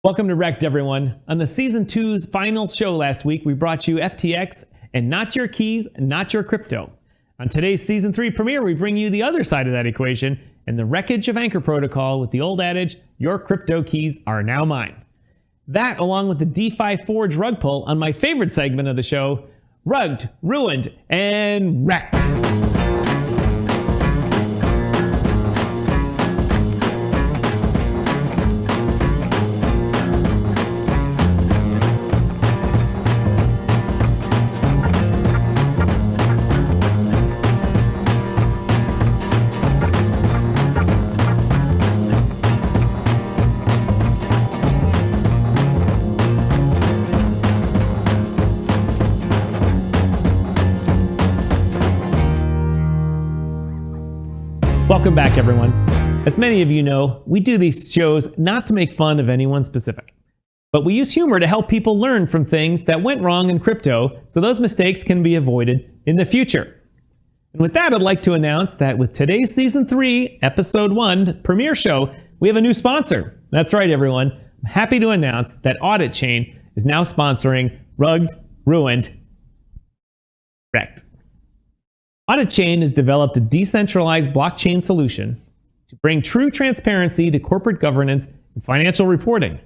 Welcome to REKT, everyone. On the Season 2's final show last week, we brought you FTX and not your keys, not your crypto. On today's Season 3 premiere, we bring you the other side of that equation and the wreckage of ANKR protocol with the old adage, your crypto keys are now mine. That, along with the DEFI Forge rug pull on my favorite segment of the show, Rugged, Ruined, and REKT. Welcome back, everyone. As many of you know, we do these shows not to make fun of anyone specific, but we use humor to help people learn from things that went wrong in crypto so those mistakes can be avoided in the future. And with that, I'd like to announce that with today's Season 3, Episode 1 premiere show, we have a new sponsor. That's right, everyone. I'm happy to announce that Audit Chain is now sponsoring Rugged, Ruined, REKT. Audit Chain has developed a decentralized blockchain solution to bring true transparency to corporate governance and financial reporting.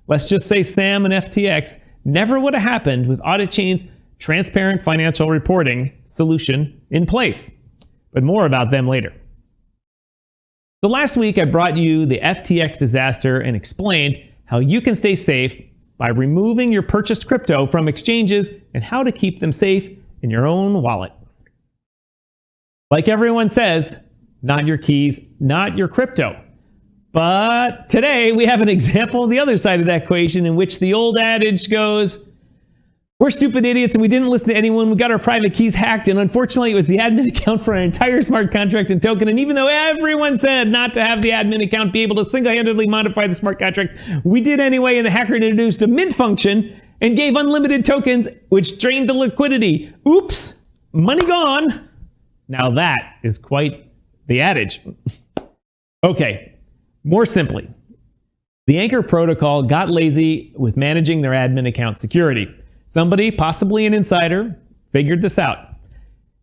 Let's just say Sam and FTX never would have happened with Audit Chain's transparent financial reporting solution in place. But more about them later. So last week I brought you the FTX disaster and explained how you can stay safe by removing your purchased crypto from exchanges and how to keep them safe in your own wallet. Like everyone says, not your keys, not your crypto. But today we have an example on the other side of that equation in which the old adage goes, we're stupid idiots and we didn't listen to anyone. We got our private keys hacked, and unfortunately it was the admin account for our entire smart contract and token. And even though everyone said not to have the admin account be able to single-handedly modify the smart contract, we did anyway, and the hacker introduced a mint function and gave unlimited tokens, which drained the liquidity. Oops, money gone. Now that is quite the adage. Okay, more simply, the ANKR protocol got lazy with managing their admin account security. Somebody, possibly an insider, figured this out.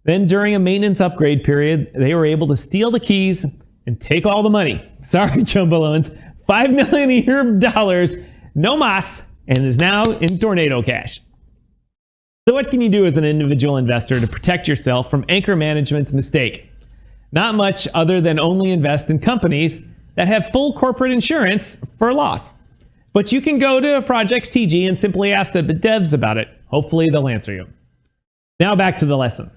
Then during a maintenance upgrade period, they were able to steal the keys and take all the money. Sorry, Chumbalones, $5 million, no mas, and is now in tornado cash. So what can you do as an individual investor to protect yourself from ANKR management's mistake? Not much other than only invest in companies that have full corporate insurance for loss. But you can go to a project's TG and simply ask the devs about it. Hopefully they'll answer you. Now back to the lesson.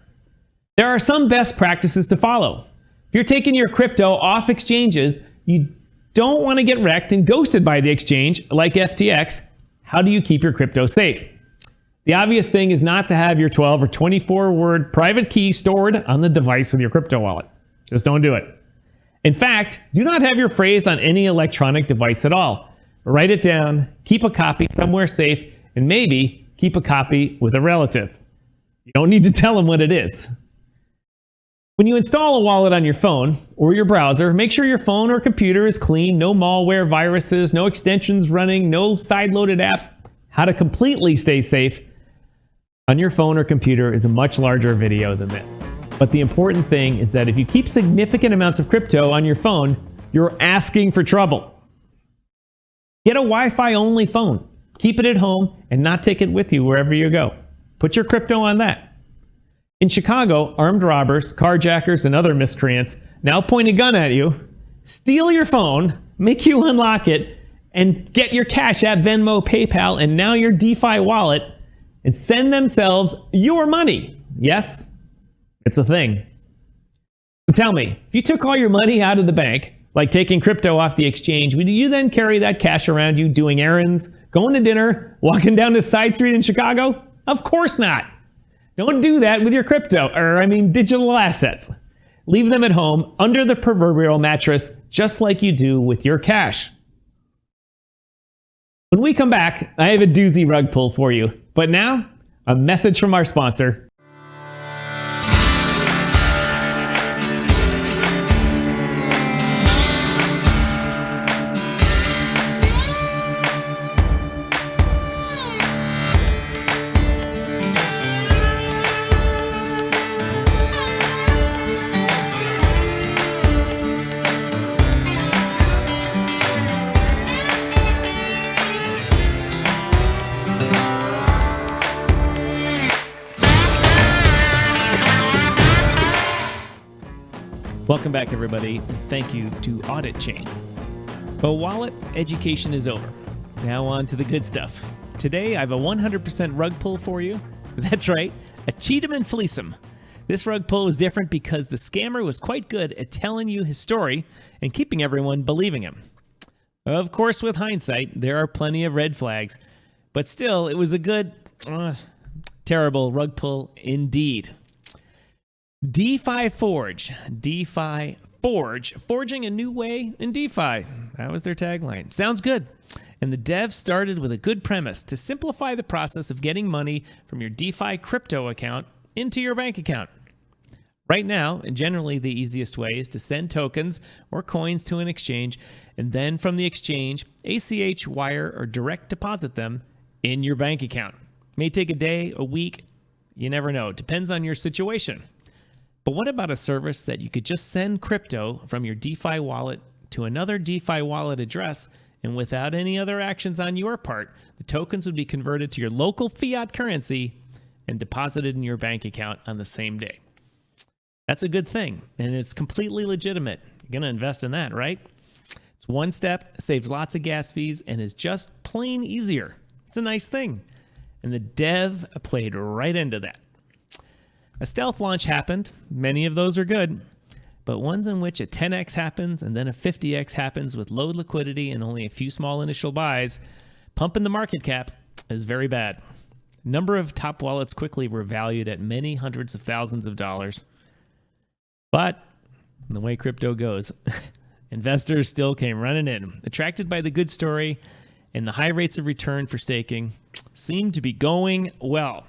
There are some best practices to follow. If you're taking your crypto off exchanges, you don't want to get wrecked and ghosted by the exchange like FTX. How do you keep your crypto safe? The obvious thing is not to have your 12 or 24-word private key stored on the device with your crypto wallet. Just don't do it. In fact, do not have your phrase on any electronic device at all. Write it down, keep a copy somewhere safe, and maybe keep a copy with a relative. You don't need to tell them what it is. When you install a wallet on your phone or your browser, make sure your phone or computer is clean, no malware, viruses, no extensions running, no side-loaded apps. How to completely stay safe on your phone or computer is a much larger video than this. But the important thing is that if you keep significant amounts of crypto on your phone, you're asking for trouble. Get a Wi-Fi only phone. Keep it at home and not take it with you wherever you go. Put your crypto on that. In Chicago, armed robbers, carjackers, and other miscreants now point a gun at you, steal your phone, make you unlock it, and get your Cash App, Venmo, PayPal, and now your DeFi wallet, and send themselves your money. Yes, it's a thing. So tell me, if you took all your money out of the bank, like taking crypto off the exchange, would you then carry that cash around you doing errands, going to dinner, walking down the side street in Chicago? Of course not. Don't do that with your crypto, digital assets. Leave them at home under the proverbial mattress, just like you do with your cash. When we come back, I have a doozy rug pull for you. But now, a message from our sponsor. back, everybody. Thank you to Audit Chain. But wallet education is over. Now on to the good stuff. Today, I have a 100% rug pull for you. That's right, a cheat 'em and fleece 'em. This rug pull was different because the scammer was quite good at telling you his story and keeping everyone believing him. Of course, with hindsight, there are plenty of red flags, but still, it was a good, terrible rug pull indeed. DEFI Forge. DeFi Forge. Forging a new way in DeFi. That was their tagline. Sounds good. And the dev started with a good premise to simplify the process of getting money from your DeFi crypto account into your bank account. Right now, and generally the easiest way is to send tokens or coins to an exchange, and then from the exchange, ACH, wire, or direct deposit them in your bank account. May take a day, a week, you never know. It depends on your situation. But what about a service that you could just send crypto from your DeFi wallet to another DeFi wallet address, and without any other actions on your part, the tokens would be converted to your local fiat currency and deposited in your bank account on the same day? That's a good thing, and it's completely legitimate. You're going to invest in that, right? It's one step, saves lots of gas fees, and is just plain easier. It's a nice thing. And the dev played right into that. A stealth launch happened. Many of those are good, but ones in which a 10x happens and then a 50x happens with low liquidity and only a few small initial buys, pumping the market cap is very bad. Number of top wallets quickly were valued at many hundreds of thousands of dollars. But the way crypto goes, investors still came running in, attracted by the good story, and the high rates of return for staking seemed to be going well.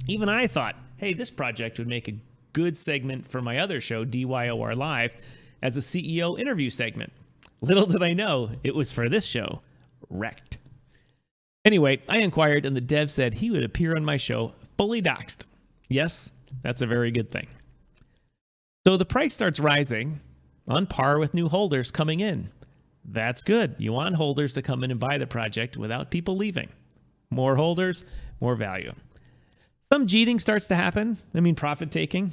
Even I thought, hey, this project would make a good segment for my other show, DYOR Live, as a CEO interview segment. Little did I know it was for this show, REKT. Anyway, I inquired, and the dev said he would appear on my show fully doxed. Yes, that's a very good thing. So the price starts rising on par with new holders coming in. That's good. You want holders to come in and buy the project without people leaving. More holders, more value. Some cheating starts to happen. Profit taking.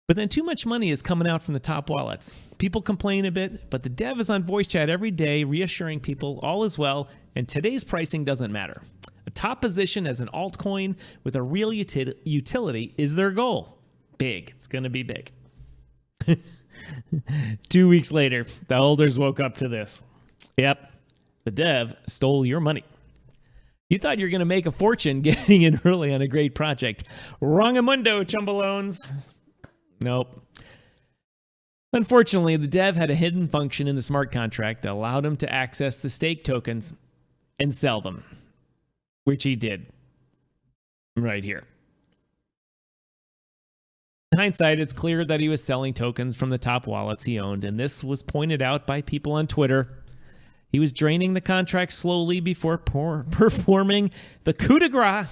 But then too much money is coming out from the top wallets. People complain a bit, but the dev is on voice chat every day reassuring people all is well, and today's pricing doesn't matter. A top position as an altcoin with a real utility is their goal. Big. It's going to be big. 2 weeks later, the holders woke up to this. Yep, the dev stole your money. You thought you were going to make a fortune getting in early on a great project. Wrong-amundo, chumbalones. Nope. Unfortunately, the dev had a hidden function in the smart contract that allowed him to access the stake tokens and sell them, which he did right here. In hindsight, it's clear that he was selling tokens from the top wallets he owned, and this was pointed out by people on Twitter. He was draining the contract slowly before performing the coup de grace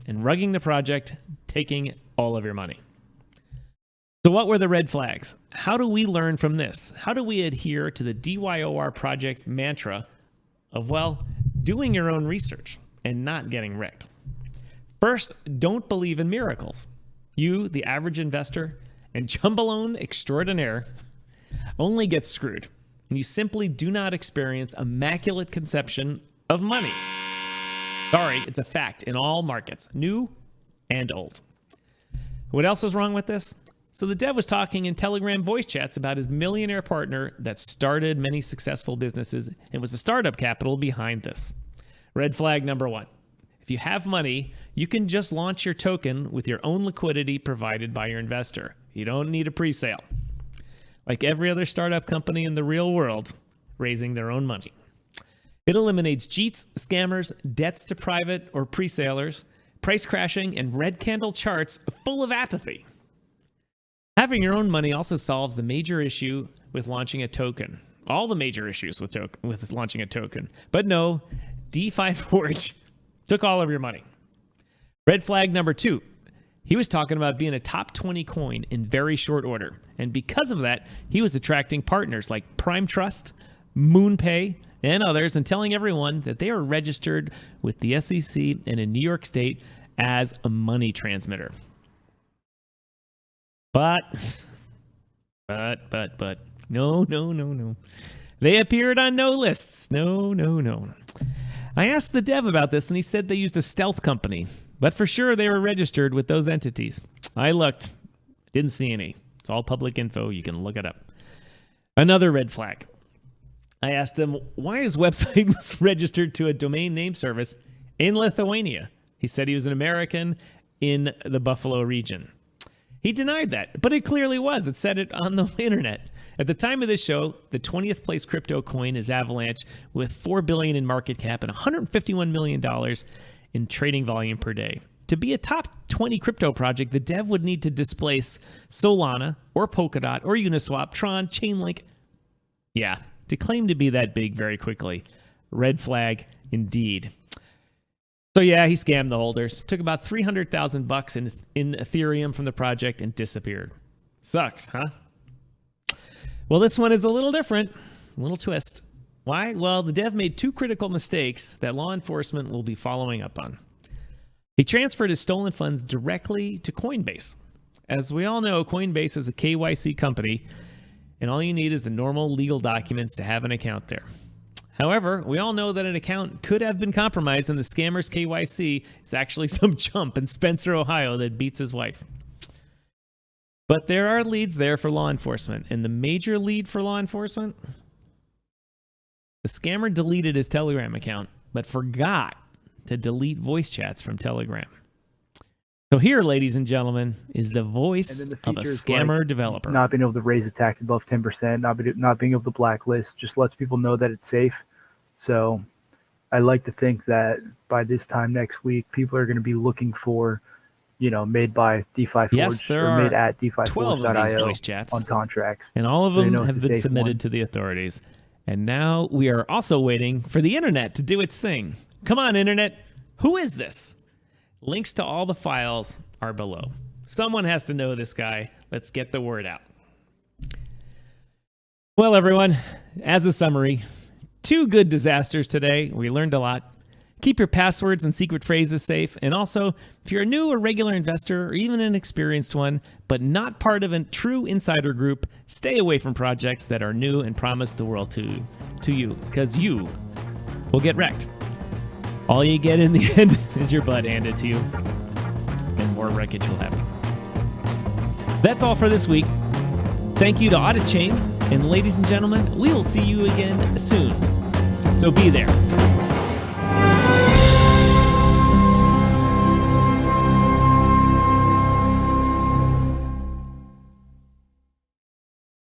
and rugging the project, taking all of your money. So what were the red flags? How do we learn from this? How do we adhere to the DYOR project mantra of, doing your own research and not getting wrecked? First, don't believe in miracles. You, the average investor and chumbalone extraordinaire, only get screwed. And you simply do not experience immaculate conception of money. Sorry, it's a fact in all markets, new and old. What else is wrong with this? So the dev was talking in Telegram voice chats about his millionaire partner that started many successful businesses and was the startup capital behind this. Red flag number one. If you have money, you can just launch your token with your own liquidity provided by your investor. You don't need a pre-sale. Like every other startup company in the real world, raising their own money. It eliminates cheats, scammers, debts to private or pre-salers, price crashing, and red candle charts full of apathy. Having your own money also solves the major issue with launching a token. All the major issues with launching a token. But no, DeFi Forge took all of your money. Red flag number two. He was talking about being a top 20 coin in very short order. And because of that, he was attracting partners like Prime Trust, MoonPay, and others, and telling everyone that they are registered with the SEC and in New York State as a money transmitter. But But. No. They appeared on no lists. No. I asked the dev about this, and he said they used a stealth company. But for sure, they were registered with those entities. I looked. Didn't see any. It's all public info. You can look it up. Another red flag. I asked him why his website was registered to a domain name service in Lithuania. He said he was an American in the Buffalo region. He denied that, but it clearly was. It said it on the internet. At the time of this show, the 20th place crypto coin is Avalanche with $4 billion in market cap and $151 million in trading volume per day. To be a top 20 crypto project, the dev would need to displace Solana or Polkadot or Uniswap, Tron, Chainlink. Yeah, to claim to be that big very quickly. Red flag indeed. So yeah, he scammed the holders. Took about $300,000 in Ethereum from the project and disappeared. Sucks, huh? Well, this one is a little different. A little twist. Why? Well, the dev made two critical mistakes that law enforcement will be following up on. He transferred his stolen funds directly to Coinbase. As we all know, Coinbase is a KYC company, and all you need is the normal legal documents to have an account there. However, we all know that an account could have been compromised, and the scammer's KYC is actually some chump in Spencer, Ohio that beats his wife. But there are leads there for law enforcement, and the major lead for law enforcement? The scammer deleted his Telegram account, but forgot to delete voice chats from Telegram. So here, ladies and gentlemen, is the voice of a scammer developer. Not being able to raise the tax above 10%, not being able to blacklist, just lets people know that it's safe. So I like to think that by this time next week, people are going to be looking for, made by DeFi Forge or made at DeFiForge.io on contracts. And all of them have been submitted to the authorities. And now we are also waiting for the internet to do its thing. Come on, internet. Who is this? Links to all the files are below. Someone has to know this guy. Let's get the word out. Well, everyone, as a summary, 2 good disasters today. We learned a lot. Keep your passwords and secret phrases safe. And also, if you're a new or regular investor or even an experienced one, but not part of a true insider group, stay away from projects that are new and promise the world to you, because you will get wrecked. All you get in the end is your butt handed to you, and more wreckage will happen. That's all for this week. Thank you to Audit Chain, and ladies and gentlemen, we will see you again soon. So be there.